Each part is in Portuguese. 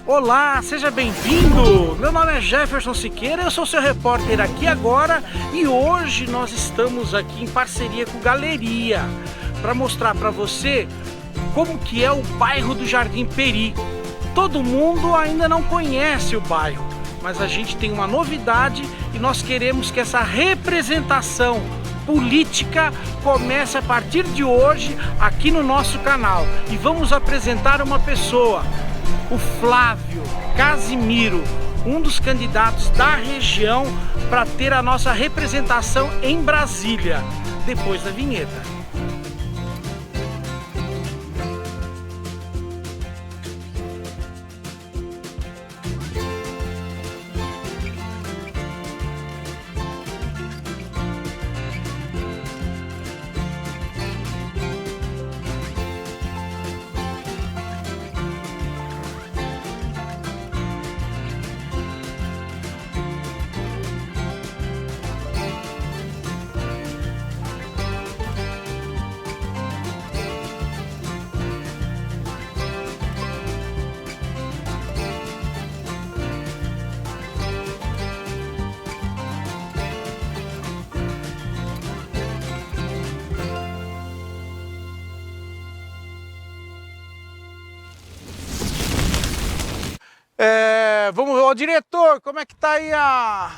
Olá, seja bem-vindo! Meu nome é Jefferson Siqueira, eu sou seu repórter aqui agora e hoje nós estamos aqui em parceria com Galeria para mostrar para você como que é o bairro do Jardim Peri. Todo mundo ainda não conhece o bairro, mas a gente tem uma novidade e nós queremos que essa representação política comece a partir de hoje aqui no nosso canal e vamos apresentar uma pessoa, o Flávio Casimiro, um dos candidatos da região para ter a nossa representação em Brasília, depois da vinheta. Ô diretor, como é que tá aí a...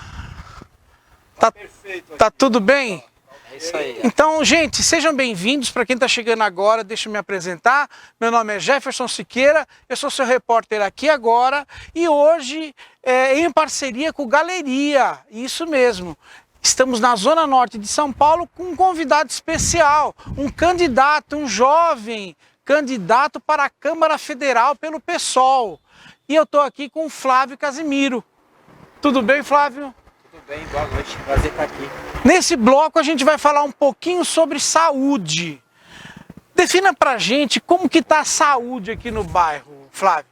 Tá perfeito. Tá tudo bem? É isso aí. Então, gente, sejam bem-vindos. Para quem está chegando agora, deixa eu me apresentar. Meu nome é Jefferson Siqueira, eu sou seu repórter aqui agora e hoje, em parceria com Galeria, isso mesmo. Estamos na Zona Norte de São Paulo com um convidado especial, um candidato, um jovem candidato para a Câmara Federal pelo PSOL. E eu estou aqui com o Flávio Casimiro. Tudo bem, Flávio? Tudo bem, boa noite, prazer estar aqui. Nesse bloco a gente vai falar um pouquinho sobre saúde. Defina pra gente como que tá a saúde aqui no bairro, Flávio.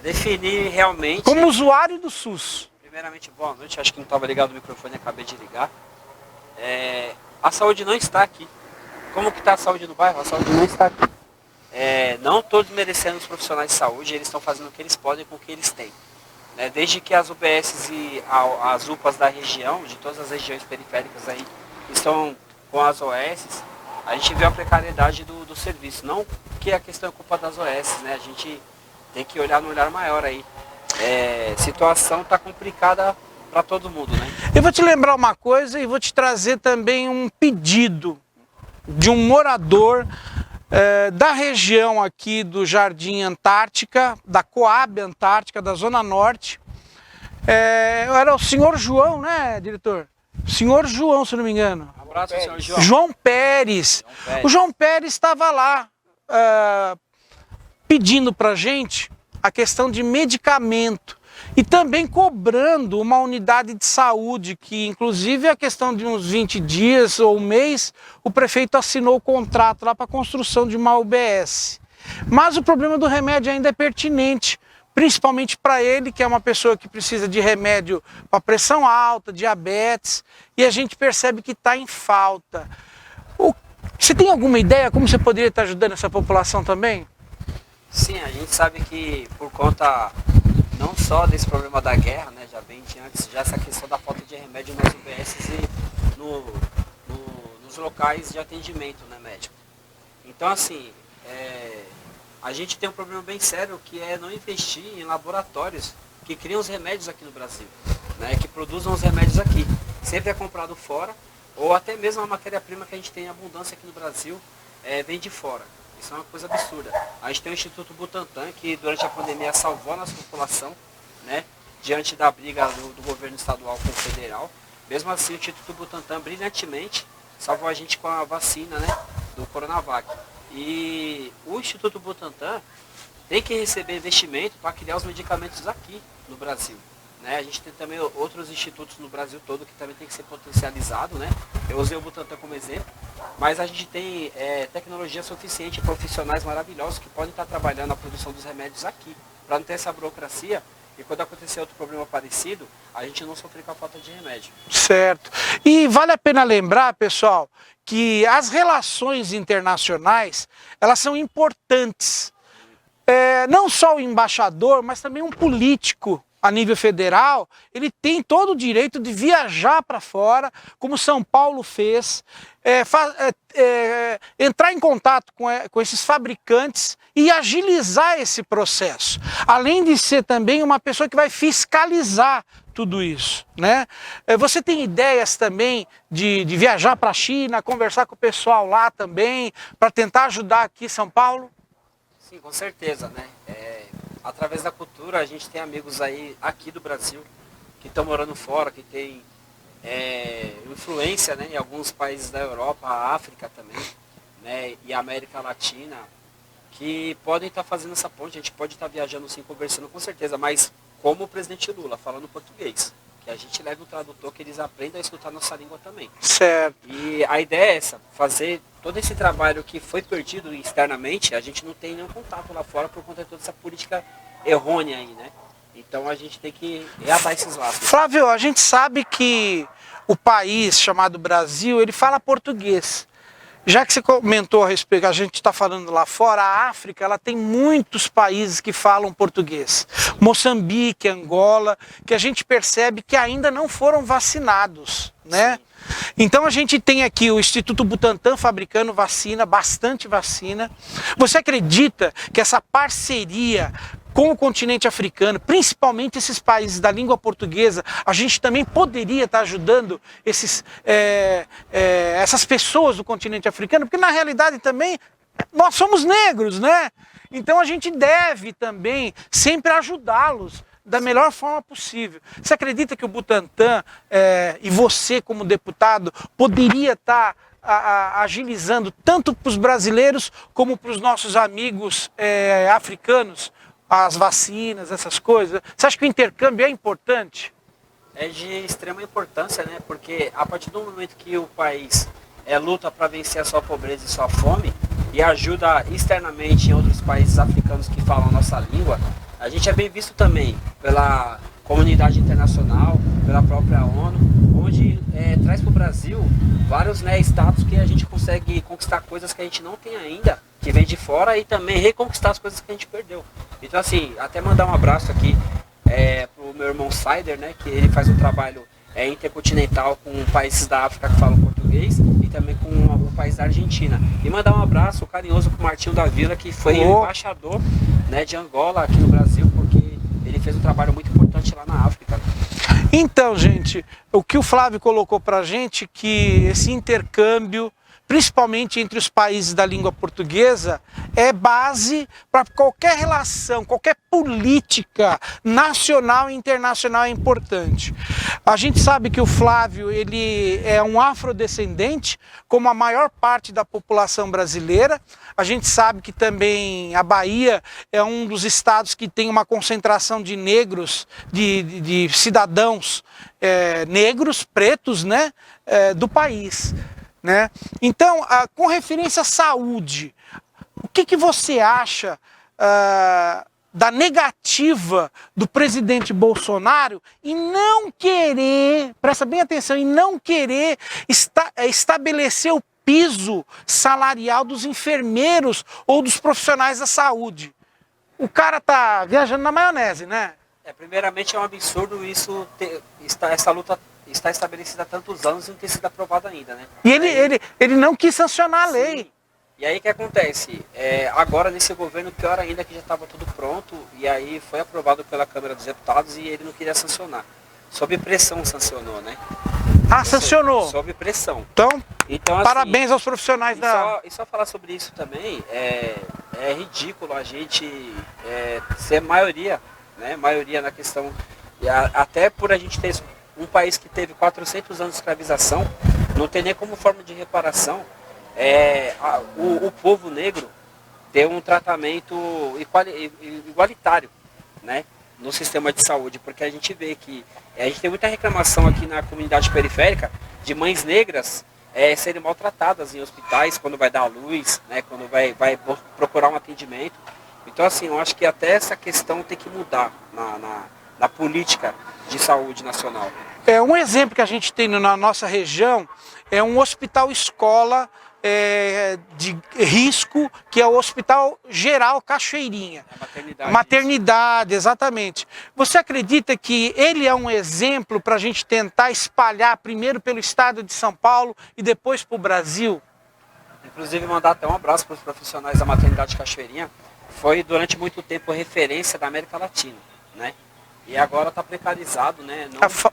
Definir realmente... Como usuário do SUS. Primeiramente, boa noite, acho que não estava ligado o microfone, acabei de ligar. A saúde não está aqui. Como que está a saúde no bairro? A saúde não está aqui. Não todos merecendo os profissionais de saúde, eles estão fazendo o que eles podem com o que eles têm. Desde que as UBSs e as UPAs da região, de todas as regiões periféricas aí, estão com as OSs, a gente vê a precariedade do serviço. Não que a questão é culpa das OSs, né? A gente tem que olhar no olhar maior aí. Situação está complicada para todo mundo, né? Eu vou te lembrar uma coisa e vou te trazer também um pedido de um morador da região aqui do Jardim Antártica, da Coab Antártica, da Zona Norte. Era o senhor João, né, diretor? Senhor João, se não me engano. Um abraço, senhor João. João Pérez. O João Pérez estava lá pedindo pra gente a questão de medicamento e também cobrando uma unidade de saúde que, inclusive, a questão de uns 20 dias ou um mês, o prefeito assinou o contrato lá para a construção de uma UBS. Mas o problema do remédio ainda é pertinente, principalmente para ele, que é uma pessoa que precisa de remédio para pressão alta, diabetes, e a gente percebe que está em falta. Você tem alguma ideia como você poderia estar ajudando essa população também? Sim, a gente sabe que por conta não só desse problema da guerra, né, já vem de antes, já essa questão da falta de remédio nas UBSs e nos locais de atendimento, né, médico. Então, assim, a gente tem um problema bem sério que é não investir em laboratórios que criam os remédios aqui no Brasil, né, que produzam os remédios aqui. Sempre é comprado fora, ou até mesmo a matéria-prima que a gente tem em abundância aqui no Brasil vem de fora. Isso é uma coisa absurda. A gente tem o Instituto Butantan, que durante a pandemia salvou a nossa população, né, diante da briga do governo estadual com o federal. Mesmo assim, o Instituto Butantan brilhantemente salvou a gente com a vacina, né, do Coronavac. E o Instituto Butantan tem que receber investimento para criar os medicamentos aqui no Brasil. Né? A gente tem também outros institutos no Brasil todo que também tem que ser potencializado, né? Eu usei o Butantan como exemplo, mas a gente tem tecnologia suficiente, profissionais maravilhosos que podem estar trabalhando na produção dos remédios aqui, para não ter essa burocracia e quando acontecer outro problema parecido, a gente não sofrer com a falta de remédio. Certo. E vale a pena lembrar, pessoal, que as relações internacionais, elas são importantes. não só o embaixador, mas também um político a nível federal, ele tem todo o direito de viajar para fora, como São Paulo fez, entrar em contato com esses fabricantes e agilizar esse processo. Além de ser também uma pessoa que vai fiscalizar tudo isso, né? Você tem ideias também de viajar para a China, conversar com o pessoal lá também, para tentar ajudar aqui São Paulo? Sim, com certeza, né? Através da cultura, a gente tem amigos aí aqui do Brasil, que estão morando fora, que tem influência, né, em alguns países da Europa, a África também, né, e a América Latina, que podem estar fazendo essa ponte. A gente pode estar viajando sim, conversando com certeza, mas como o presidente Lula, falando português, que a gente leve um tradutor, que eles aprendam a escutar nossa língua também. Certo. E a ideia é essa, fazer todo esse trabalho que foi perdido externamente, a gente não tem nenhum contato lá fora por conta de toda essa política errônea aí, né? Então a gente tem que reatar esses laços. Flávio, a gente sabe que o país chamado Brasil, ele fala português. Já que você comentou a respeito, a gente está falando lá fora, a África, ela tem muitos países que falam português. Moçambique, Angola, que a gente percebe que ainda não foram vacinados, né? Sim. Então a gente tem aqui o Instituto Butantan fabricando vacina, bastante vacina. Você acredita que essa parceria com o continente africano, principalmente esses países da língua portuguesa, a gente também poderia estar ajudando essas pessoas do continente africano? Porque na realidade também nós somos negros, né? Então a gente deve também sempre ajudá-los da melhor forma possível. Você acredita que o Butantan e você como deputado poderia estar agilizando tanto para os brasileiros como para os nossos amigos africanos as vacinas, essas coisas? Você acha que o intercâmbio é importante? É de extrema importância, né? Porque a partir do momento que o país luta para vencer a sua pobreza e sua fome e ajuda externamente em outros países africanos que falam a nossa língua, a gente é bem visto também pela comunidade internacional, pela própria ONU, onde traz para o Brasil vários, né, status que a gente consegue conquistar coisas que a gente não tem ainda, que vem de fora, e também reconquistar as coisas que a gente perdeu. Então assim, até mandar um abraço aqui pro meu irmão Sider, né, que ele faz um trabalho intercontinental com países da África que falam português e também com o país da Argentina. E mandar um abraço carinhoso pro Martinho da Vila, que foi embaixador, né, de Angola aqui no Brasil, porque ele fez um trabalho muito importante lá na África. Então, gente, o que o Flávio colocou pra gente, que esse intercâmbio, principalmente entre os países da língua portuguesa, é base para qualquer relação, qualquer política nacional e internacional é importante. A gente sabe que o Flávio, ele é um afrodescendente, como a maior parte da população brasileira. A gente sabe que também a Bahia é um dos estados que tem uma concentração de negros, de cidadãos negros, pretos, né, do país. Né? Então, com referência à saúde, o que você acha da negativa do presidente Bolsonaro em não querer, presta bem atenção, em não querer estabelecer o piso salarial dos enfermeiros ou dos profissionais da saúde? O cara tá viajando na maionese, né? Primeiramente é um absurdo isso, essa luta está estabelecida há tantos anos e não ter sido aprovada ainda, né? E ele não quis sancionar a lei. Sim. E aí o que acontece? Agora nesse governo, pior ainda, que já estava tudo pronto, e aí foi aprovado pela Câmara dos Deputados e ele não queria sancionar. Sob pressão sancionou, né? Sancionou? Sob pressão. Então assim, parabéns aos profissionais E só falar sobre isso também, é ridículo a gente ser maioria, né? Maioria na questão, até por a gente ter um país que teve 400 anos de escravização, não tem nem como forma de reparação o povo negro ter um tratamento igualitário, né, no sistema de saúde, porque a gente vê que a gente tem muita reclamação aqui na comunidade periférica de mães negras serem maltratadas em hospitais quando vai dar à luz, né, quando vai procurar um atendimento. Então assim, eu acho que até essa questão tem que mudar na política de saúde nacional. Um exemplo que a gente tem na nossa região é um hospital-escola de risco, que é o Hospital Geral Cachoeirinha. A maternidade. Maternidade, exatamente. Você acredita que ele é um exemplo para a gente tentar espalhar primeiro pelo estado de São Paulo e depois para o Brasil? Inclusive mandar até um abraço para os profissionais da maternidade Cachoeirinha. Foi durante muito tempo referência da América Latina, né? E agora está precarizado, né?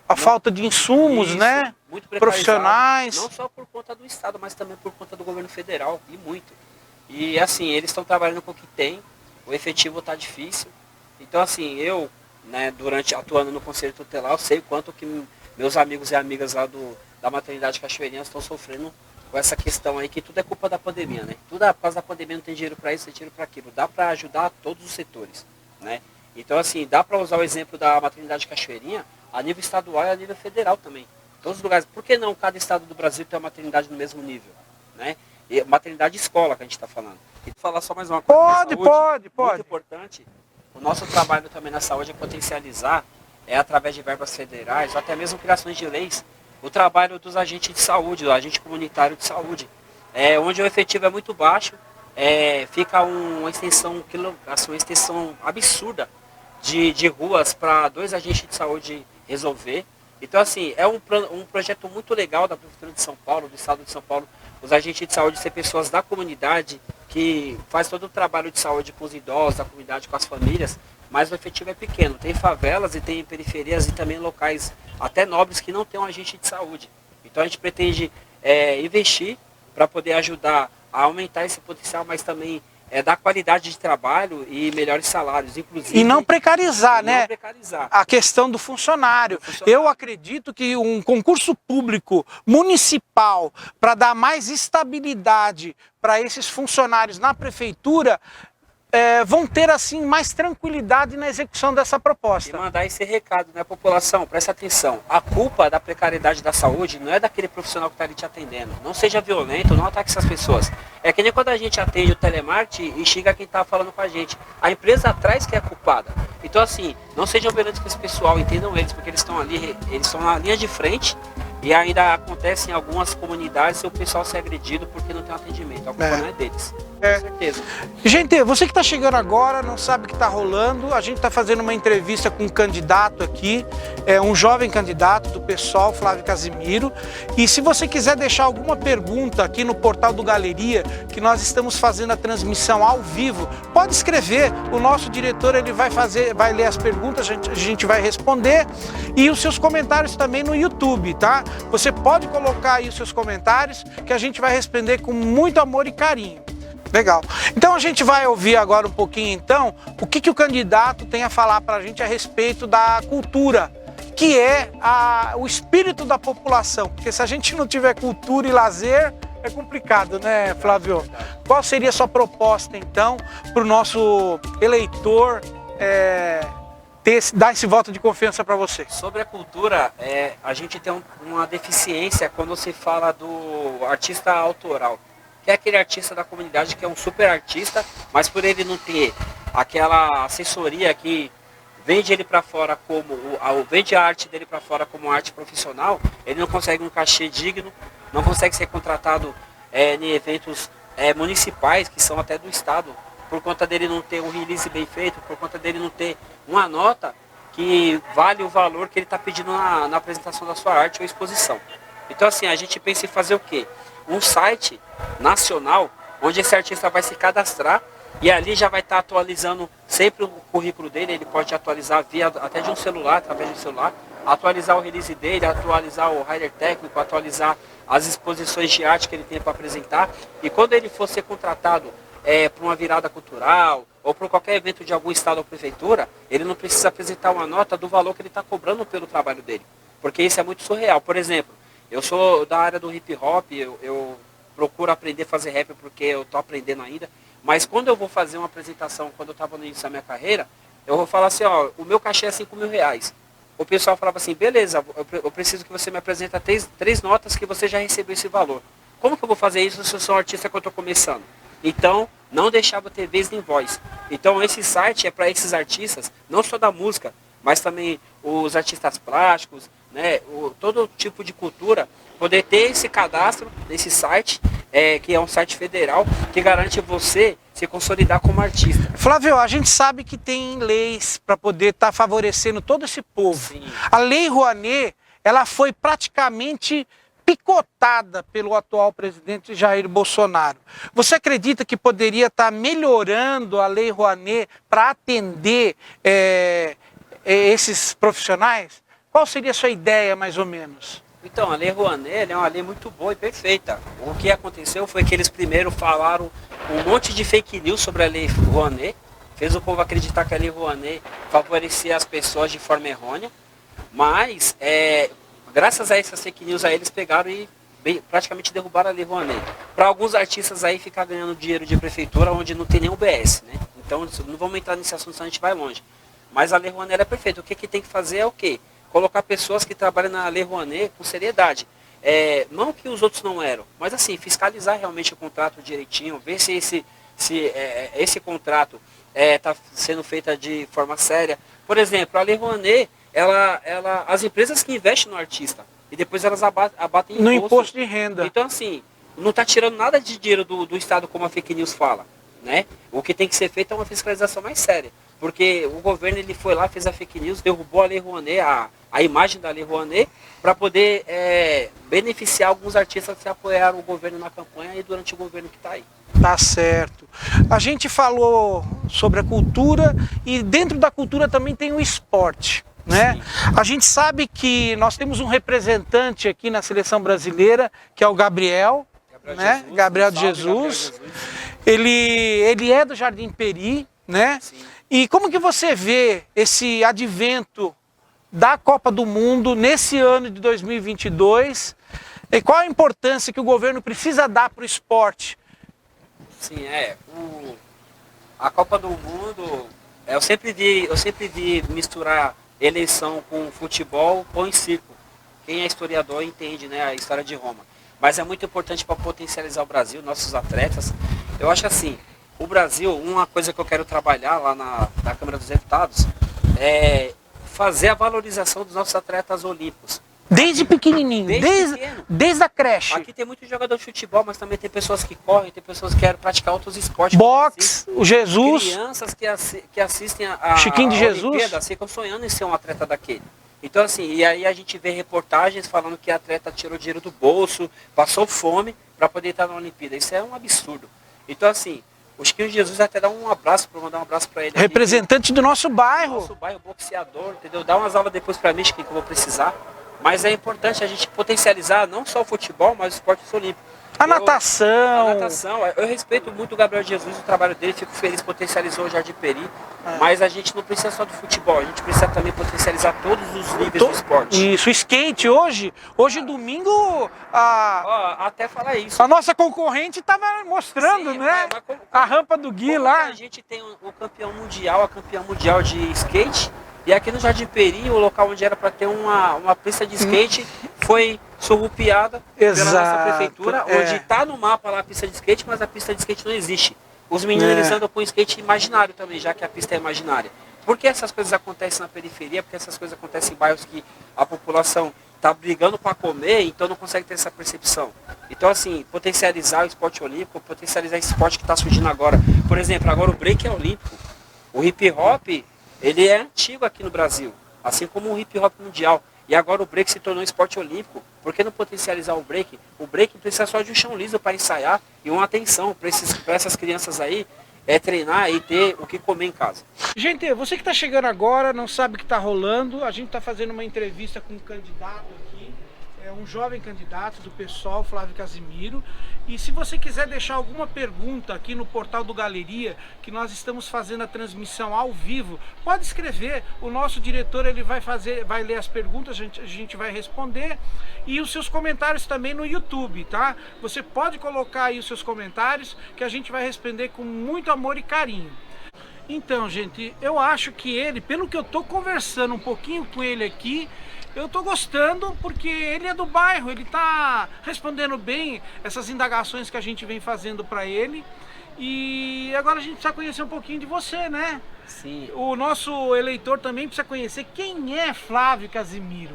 A falta de insumos, isso, né? Muito precarizado, profissionais. não só por conta do Estado, mas também por conta do governo federal, e muito. E assim, eles estão trabalhando com o que tem, o efetivo está difícil. Então assim, eu, né, atuando no Conselho Tutelar, eu sei o quanto que meus amigos e amigas lá da maternidade Cachoeirinha estão sofrendo com essa questão aí, que tudo é culpa da pandemia, né? Tudo é por causa da pandemia, não tem dinheiro para isso, tem dinheiro para aquilo. Dá para ajudar todos os setores, né? Então assim, dá para usar o exemplo da maternidade Cachoeirinha a nível estadual e a nível federal também. Todos os lugares. Por que não cada estado do Brasil tem uma maternidade no mesmo nível, né? E maternidade escola que a gente está falando. E vou falar só mais uma coisa. Pode. Muito importante. O nosso trabalho também na saúde é potencializar, através de verbas federais, ou até mesmo criações de leis, o trabalho dos agentes de saúde, do agente comunitário de saúde. Onde o efetivo é muito baixo, fica uma extensão absurda de ruas para 2 agentes de saúde resolver. Então, assim, é um projeto muito legal da Prefeitura de São Paulo, do Estado de São Paulo, os agentes de saúde ser pessoas da comunidade, que faz todo o trabalho de saúde com os idosos, da comunidade, com as famílias, mas o efetivo é pequeno. Tem favelas e tem periferias e também locais até nobres que não têm um agente de saúde. Então a gente pretende investir para poder ajudar a aumentar esse potencial, mas também dar qualidade de trabalho e melhores salários, inclusive. E não precarizar, né? Não precarizar. A questão do funcionário. Eu acredito que um concurso público municipal para dar mais estabilidade para esses funcionários na prefeitura vão ter assim mais tranquilidade na execução dessa proposta. E mandar esse recado, né, população, presta atenção. A culpa da precariedade da saúde não é daquele profissional que está ali te atendendo. Não seja violento, não ataque essas pessoas. É que nem quando a gente atende o telemarketing e chega quem está falando com a gente. A empresa atrás que é a culpada. Então assim, não sejam violentos com esse pessoal, entendam eles, porque eles estão ali, eles estão na linha de frente. E ainda acontece em algumas comunidades o pessoal ser agredido porque não tem um atendimento. A culpa não é deles. Com certeza. Gente, você que está chegando agora, não sabe o que está rolando, a gente está fazendo uma entrevista com um candidato aqui, um jovem candidato do PSOL, Flávio Casimiro. E se você quiser deixar alguma pergunta aqui no portal do Galeria, que nós estamos fazendo a transmissão ao vivo, pode escrever, o nosso diretor ele vai ler as perguntas, a gente vai responder, e os seus comentários também no YouTube, tá? Você pode colocar aí os seus comentários, que a gente vai responder com muito amor e carinho. Legal. Então a gente vai ouvir agora um pouquinho então o que o candidato tem a falar para a gente a respeito da cultura, que é o espírito da população. Porque se a gente não tiver cultura e lazer, é complicado, né, Flávio? Qual seria a sua proposta então para o nosso eleitor dar esse voto de confiança para você? Sobre a cultura, a gente tem uma deficiência quando se fala do artista autoral. Que é aquele artista da comunidade que é um super artista, mas por ele não ter aquela assessoria que vende ele para fora vende a arte dele para fora como arte profissional, ele não consegue um cachê digno, não consegue ser contratado em eventos municipais, que são até do estado, por conta dele não ter um release bem feito, por conta dele não ter uma nota que vale o valor que ele está pedindo na apresentação da sua arte ou exposição. Então assim, a gente pensa em fazer o quê? Um site nacional, onde esse artista vai se cadastrar e ali já vai estar atualizando sempre o currículo dele. Ele pode atualizar até de um celular, através de um celular, atualizar o release dele, atualizar o rider técnico, atualizar as exposições de arte que ele tem para apresentar. E quando ele for ser contratado para uma virada cultural ou para qualquer evento de algum estado ou prefeitura, ele não precisa apresentar uma nota do valor que ele está cobrando pelo trabalho dele, porque isso é muito surreal. Por exemplo, eu sou da área do hip hop, eu procuro aprender a fazer rap porque eu estou aprendendo ainda, mas quando eu vou fazer uma apresentação, quando eu estava no início da minha carreira, eu vou falar assim, ó, o meu cachê é R$5.000. O pessoal falava assim, beleza, eu preciso que você me apresente três notas que você já recebeu esse valor. Como que eu vou fazer isso se eu sou um artista que eu estou começando? Então, não deixava ter vez nem voz. Então, esse site é para esses artistas, não só da música, mas também os artistas plásticos, né, todo tipo de cultura, poder ter esse cadastro nesse site que é um site federal que garante você se consolidar como artista. Flávio, a gente sabe que tem leis para poder estar favorecendo todo esse povo. Sim. A Lei Rouanet, ela foi praticamente picotada pelo atual presidente Jair Bolsonaro. Você acredita que poderia estar melhorando a Lei Rouanet para atender esses profissionais? Qual seria a sua ideia, mais ou menos? Então, a Lei Rouanet é uma lei muito boa e perfeita. O que aconteceu foi que eles primeiro falaram um monte de fake news sobre a Lei Rouanet, fez o povo acreditar que a Lei Rouanet favorecia as pessoas de forma errônea, mas graças a essas fake news aí, eles pegaram e praticamente derrubaram a Lei Rouanet. Para alguns artistas aí ficar ganhando dinheiro de prefeitura onde não tem nem UBS, né? Então não vamos entrar nesse assunto, senão a gente vai longe. Mas a Lei Rouanet é perfeita. O que tem que fazer é o quê? Colocar pessoas que trabalham na Lei Rouanet com seriedade. Não que os outros não eram, mas assim, fiscalizar realmente o contrato direitinho, ver se esse contrato está sendo feito de forma séria. Por exemplo, a Lei Rouanet, as empresas que investem no artista e depois elas abatem no imposto de renda. Então assim, não está tirando nada de dinheiro do Estado como a fake news fala, né? O que tem que ser feito é uma fiscalização mais séria, porque o governo ele foi lá, fez a fake news, derrubou a Lei Rouanet, a imagem da Lei Rouanet, para poder beneficiar alguns artistas que apoiaram o governo na campanha e durante o governo que está aí. Tá certo. A gente falou sobre a cultura e dentro da cultura também tem o esporte, né? Sim. A gente sabe que nós temos um representante aqui na seleção brasileira, que é o Gabriel, né? Jesus, Gabriel de Jesus. Ele é do Jardim Peri, né? Sim. E como que você vê esse advento da Copa do Mundo nesse ano de 2022? E qual a importância que o governo precisa dar para o esporte? Sim, a Copa do Mundo, eu sempre vi misturar eleição com futebol, pão e circo. Quem é historiador entende, né, a história de Roma. Mas é muito importante para potencializar o Brasil, nossos atletas. Eu acho assim, o Brasil, uma coisa que eu quero trabalhar lá na Câmara dos Deputados é fazer a valorização dos nossos atletas olímpicos. Desde pequenininho, desde a creche. Aqui tem muito jogador de futebol, mas também tem pessoas que correm, tem pessoas que querem praticar outros esportes. Boxe, o Jesus. Crianças que assistem a Chiquinho de Jesus. Olimpíada ficam sonhando em ser um atleta daquele. Então assim, e aí a gente vê reportagens falando que a atleta tirou dinheiro do bolso, passou fome para poder estar na Olimpíada. Isso é um absurdo. Então assim, o Chiquinho de Jesus até dá um abraço, para mandar um abraço para ele. Representante do nosso bairro. Nosso bairro, boxeador, entendeu? Dá umas aulas depois para mim, que eu vou precisar. Mas é importante a gente potencializar não só o futebol, mas os esportes olímpicos. A natação. Eu respeito muito o Gabriel Jesus, o trabalho dele, fico feliz, potencializou o Jardim Peri. Mas a gente não precisa só do futebol, a gente precisa também potencializar todos os níveis do esporte. Isso, o skate hoje domingo, até falar isso. A nossa concorrente estava mostrando, sim, né? A rampa do Gui lá. A gente tem o campeão mundial, a campeã mundial de skate. E aqui no Jardim Peri, o local onde era para ter uma pista de skate, foi surrupiada pela nossa prefeitura, onde está no mapa lá a pista de skate, mas a pista de skate não existe. Os meninos eles andam com skate imaginário também, já que a pista é imaginária. Por que essas coisas acontecem na periferia? Porque essas coisas acontecem em bairros que a população está brigando para comer, então não consegue ter essa percepção. Então assim, potencializar o esporte olímpico, potencializar esse esporte que está surgindo agora. Por exemplo, agora o break é olímpico. O hip hop, ele é antigo aqui no Brasil, assim como o hip hop mundial. E agora o break se tornou um esporte olímpico. Por que não potencializar o break? O break precisa só de um chão liso para ensaiar e uma atenção para essas crianças aí treinar e ter o que comer em casa. Gente, você que está chegando agora, não sabe o que está rolando, a gente está fazendo uma entrevista com um candidato aqui, um jovem candidato do PSOL, Flávio Casimiro. E se você quiser deixar alguma pergunta aqui no portal do Galeria, que nós estamos fazendo a transmissão ao vivo, pode escrever. O nosso diretor ele vai ler as perguntas, a gente vai responder. E os seus comentários também no YouTube, tá? Você pode colocar aí os seus comentários, que a gente vai responder com muito amor e carinho. Então, gente, eu acho que ele, pelo que eu tô conversando um pouquinho com ele aqui, eu tô gostando porque ele é do bairro, ele tá respondendo bem essas indagações que a gente vem fazendo para ele. E agora a gente precisa conhecer um pouquinho de você, né? Sim. O nosso eleitor também precisa conhecer quem é Flávio Casimiro.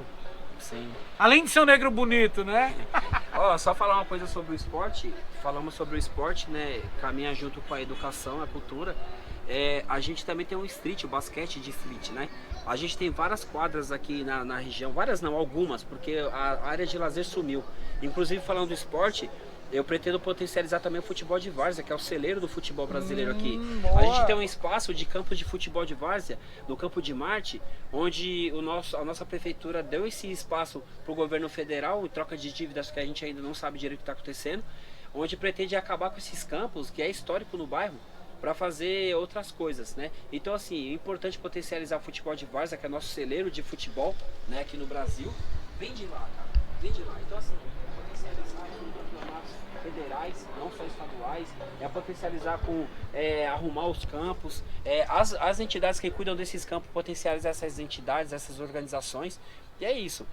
Sim. Além de ser um negro bonito, né? Ó, só falar uma coisa sobre o esporte. Falamos sobre o esporte, né? Caminha junto com a educação, a cultura. A gente também tem o street, o basquete de street, né? A gente tem várias quadras aqui na região, várias não, algumas, porque a área de lazer sumiu. Inclusive, falando do esporte, eu pretendo potencializar também o futebol de várzea, que é o celeiro do futebol brasileiro aqui. Boa. A gente tem um espaço de campo de futebol de várzea, no Campo de Marte, onde a nossa prefeitura deu esse espaço para o governo federal, em troca de dívidas que a gente ainda não sabe direito o que está acontecendo, onde pretende acabar com esses campos, que é histórico no bairro, para fazer outras coisas, né? Então, assim, é importante potencializar o futebol de várzea, que é nosso celeiro de futebol, né, aqui no Brasil. Vem de lá, cara, vem de lá. Então, assim, potencializar campeonatos federais, não só estaduais, potencializar com arrumar os campos, as entidades que cuidam desses campos, potencializar essas entidades, essas organizações. E é isso.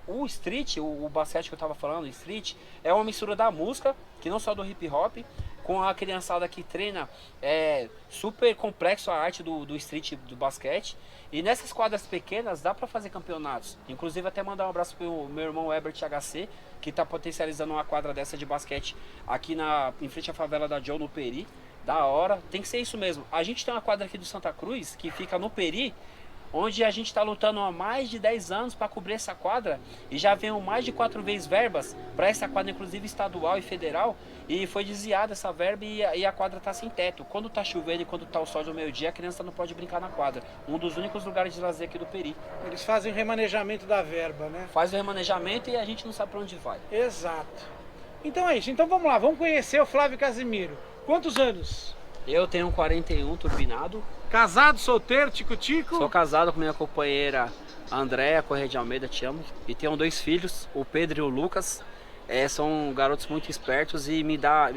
O street, o basquete que eu estava falando, o street, é uma mistura da música, que não só do hip hop, com a criançada que treina, super complexo a arte do street, do basquete. E nessas quadras pequenas dá para fazer campeonatos. Inclusive até mandar um abraço pro meu irmão Herbert HC, que está potencializando uma quadra dessa de basquete aqui em frente à favela da Joe, no Peri. Da hora, tem que ser isso mesmo. A gente tem uma quadra aqui do Santa Cruz, que fica no Peri, onde a gente está lutando há mais de 10 anos para cobrir essa quadra, e já veio mais de 4 vezes verbas para essa quadra, inclusive estadual e federal, e foi desviada essa verba e a quadra está sem teto. Quando está chovendo e quando está o sol do meio-dia, a criança não pode brincar na quadra. Um dos únicos lugares de lazer aqui do Peri. Eles fazem o remanejamento da verba, né? Faz o remanejamento e a gente não sabe para onde vai. Exato. Então é isso. Então vamos lá, vamos conhecer o Flávio Casimiro. Quantos anos? Eu tenho 41, turbinado. Casado, solteiro, tico-tico? Sou casado com minha companheira Andréa Correia de Almeida, te amo. E tenho 2 filhos, o Pedro e o Lucas. São garotos muito espertos e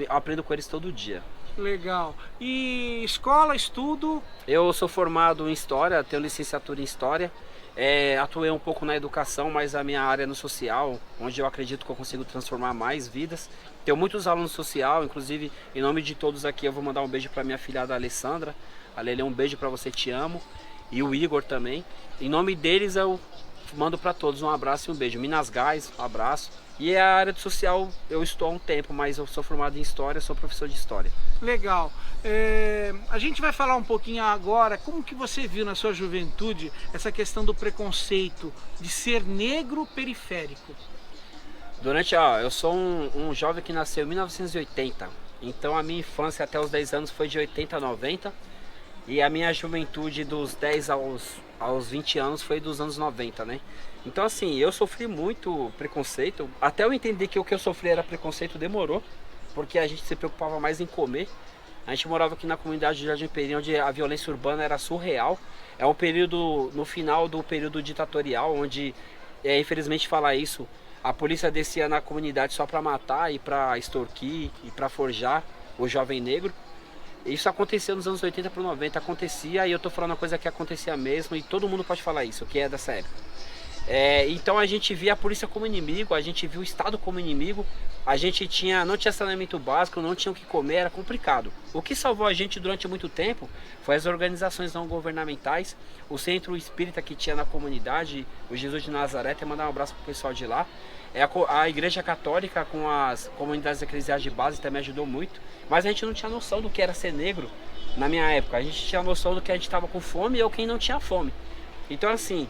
aprendo com eles todo dia. Legal. E escola, estudo? Eu sou formado em História, tenho licenciatura em História. Atuei um pouco na educação, mas a minha área é no social, onde eu acredito que eu consigo transformar mais vidas. Tenho muitos alunos social, inclusive em nome de todos aqui eu vou mandar um beijo para minha filhada Alessandra. Alele, um beijo para você, te amo. E o Igor também. Em nome deles eu mando para todos um abraço e um beijo. Minas Gás, um abraço. E a área do social eu estou há um tempo, mas eu sou formado em História, sou professor de História. Legal. A gente vai falar um pouquinho agora, como que você viu na sua juventude essa questão do preconceito de ser negro periférico? Eu sou um jovem que nasceu em 1980, então a minha infância até os 10 anos foi de 80 a 90, e a minha juventude dos 10 aos 20 anos foi dos anos 90, né? Então assim, eu sofri muito preconceito, até eu entender que o que eu sofri era preconceito demorou, porque a gente se preocupava mais em comer. A gente morava aqui na comunidade de Jardim Peri, onde a violência urbana era surreal. É um período, no final do período ditatorial, onde, infelizmente falar isso, a polícia descia na comunidade só para matar e para extorquir e para forjar o jovem negro. Isso aconteceu nos anos 80 para 90, acontecia, e eu tô falando uma coisa que acontecia mesmo, e todo mundo pode falar isso, que é dessa época. Então a gente via a polícia como inimigo, a gente via o Estado como inimigo, a gente não tinha saneamento básico, não tinha o que comer, era complicado. O que salvou a gente durante muito tempo foi as organizações não governamentais, o centro espírita que tinha na comunidade, o Jesus de Nazaré, até mandar um abraço pro pessoal de lá. A igreja católica com as comunidades eclesiais de base também ajudou muito, mas a gente não tinha noção do que era ser negro na minha época. A gente tinha noção do que a gente estava com fome ou quem não tinha fome. Então assim,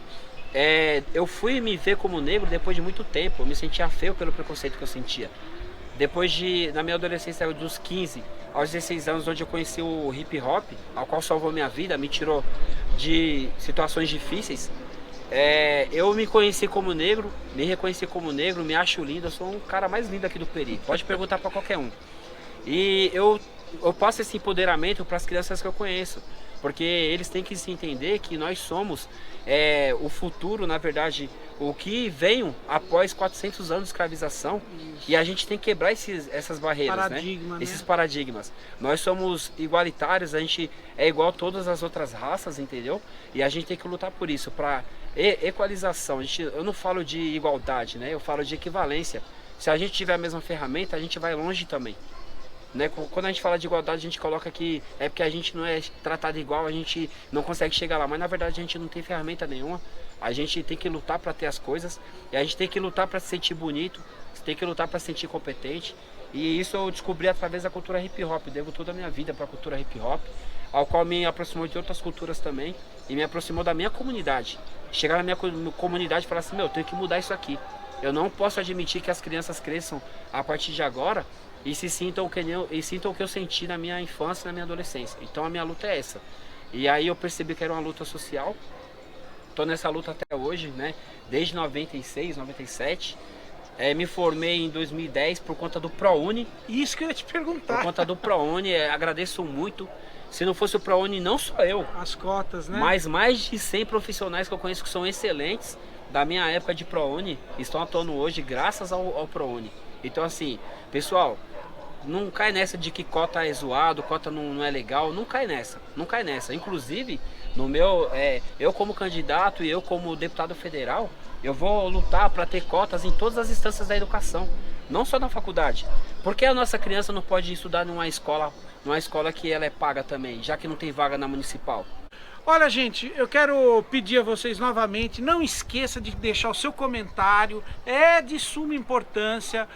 eu fui me ver como negro depois de muito tempo. Eu me sentia feio pelo preconceito que eu sentia. Na minha adolescência, dos 15 aos 16 anos, onde eu conheci o hip hop, ao qual salvou minha vida, me tirou de situações difíceis. Eu me conheci como negro, me reconheci como negro, me acho lindo, eu sou um cara mais lindo aqui do Peri, pode perguntar para qualquer um. E eu passo esse empoderamento para as crianças que eu conheço, porque eles têm que se entender que nós somos o futuro, na verdade, o que veio após 400 anos de escravização. Isso. E a gente tem que quebrar essas barreiras, né? Esses paradigmas. Nós somos igualitários, a gente é igual a todas as outras raças, entendeu? E a gente tem que lutar por isso, para equalização. Eu não falo de igualdade, né? Eu falo de equivalência. Se a gente tiver a mesma ferramenta, a gente vai longe também. né? Quando a gente fala de igualdade, a gente coloca que é porque a gente não é tratado igual, a gente não consegue chegar lá, mas na verdade a gente não tem ferramenta nenhuma. A gente tem que lutar para ter as coisas, e a gente tem que lutar para se sentir bonito, tem que lutar para se sentir competente. E isso eu descobri através da cultura hip hop. Devo toda a minha vida para a cultura hip hop, ao qual me aproximou de outras culturas também e me aproximou da minha comunidade. Chegar na minha comunidade e falar assim, meu, eu tenho que mudar isso aqui. Eu não posso admitir que as crianças cresçam a partir de agora e sintam o que eu senti na minha infância e na minha adolescência. Então a minha luta é essa. E aí eu percebi que era uma luta social. Estou nessa luta até hoje, né? Desde 96, 97. Me formei em 2010 por conta do ProUni. Isso que eu ia te perguntar. Por conta do ProUni, agradeço muito. Se não fosse o ProUni, não só eu. As cotas, né? Mas mais de 100 profissionais que eu conheço que são excelentes da minha época de ProUni estão atuando hoje graças ao ProUni. Então assim, pessoal, não cai nessa de que cota é zoado, cota não é legal, não cai nessa, não cai nessa. Inclusive, no meu, eu como candidato e eu como deputado federal, eu vou lutar para ter cotas em todas as instâncias da educação, não só na faculdade. Porque a nossa criança não pode estudar numa escola que ela é paga também, já que não tem vaga na municipal? Olha, gente, eu quero pedir a vocês novamente, não esqueça de deixar o seu comentário, é de suma importância,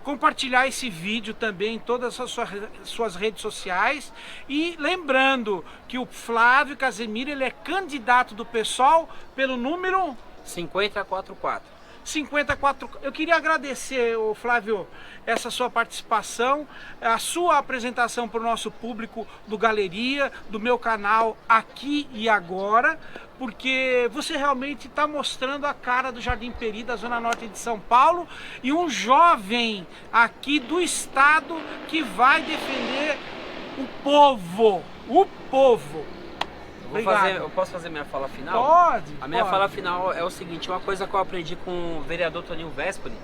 compartilhar esse vídeo também em todas as suas redes sociais, e lembrando que o Flávio Casemiro, ele é candidato do PSOL pelo número 5044. 54. Eu queria agradecer, Flávio, essa sua participação, a sua apresentação para o nosso público do Galeria, do meu canal Aqui e Agora, porque você realmente está mostrando a cara do Jardim Peri, da Zona Norte de São Paulo, e um jovem aqui do estado que vai defender o povo. O povo. Eu posso fazer minha fala final? Pode. A minha fala final é o seguinte, uma coisa que eu aprendi com o vereador Toninho Vespoli,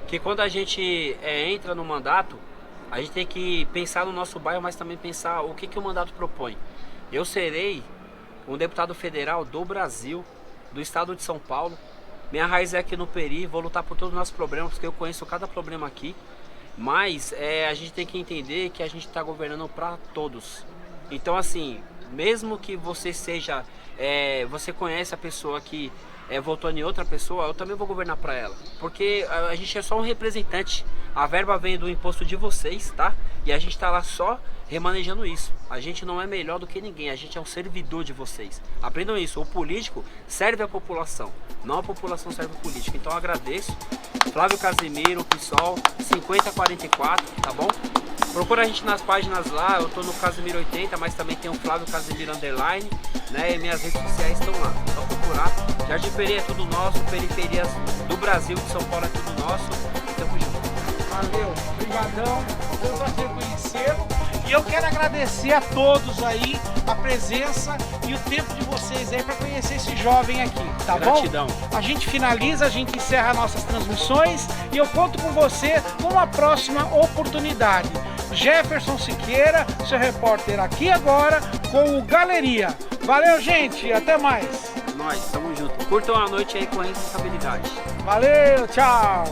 que quando a gente entra no mandato, a gente tem que pensar no nosso bairro, mas também pensar o que o mandato propõe. Eu serei um deputado federal do Brasil, do estado de São Paulo. Minha raiz é aqui no Peri, vou lutar por todos os nossos problemas, porque eu conheço cada problema aqui. Mas a gente tem que entender que a gente está governando para todos. Então assim, mesmo que você seja, você conhece a pessoa que votou em outra pessoa, eu também vou governar para ela. Porque a gente é só um representante, a verba vem do imposto de vocês, tá? E a gente está lá só remanejando isso. A gente não é melhor do que ninguém, a gente é um servidor de vocês. Aprendam isso, o político serve a população, não a população serve o político. Então eu agradeço. Flávio Casemiro, PSOL, 5044, tá bom? Procura a gente nas páginas lá, eu tô no Casemiro 80, mas também tem o Flávio Casemiro Underline, né? E minhas redes sociais estão lá, só procurar. Jardim Peri é tudo nosso, periferias do Brasil, de São Paulo é tudo nosso. E tamo junto. Valeu, obrigadão, foi um prazer conhecê-lo. E eu quero agradecer a todos aí a presença e o tempo de vocês aí para conhecer esse jovem aqui, tá Gratidão. bom? A gente finaliza, a gente encerra nossas transmissões e eu conto com você numa próxima oportunidade. Jefferson Siqueira, seu repórter Aqui Agora com o Galeria. Valeu, gente, até mais. Nós, tamo junto. Curtam a noite aí com responsabilidade. Valeu, tchau.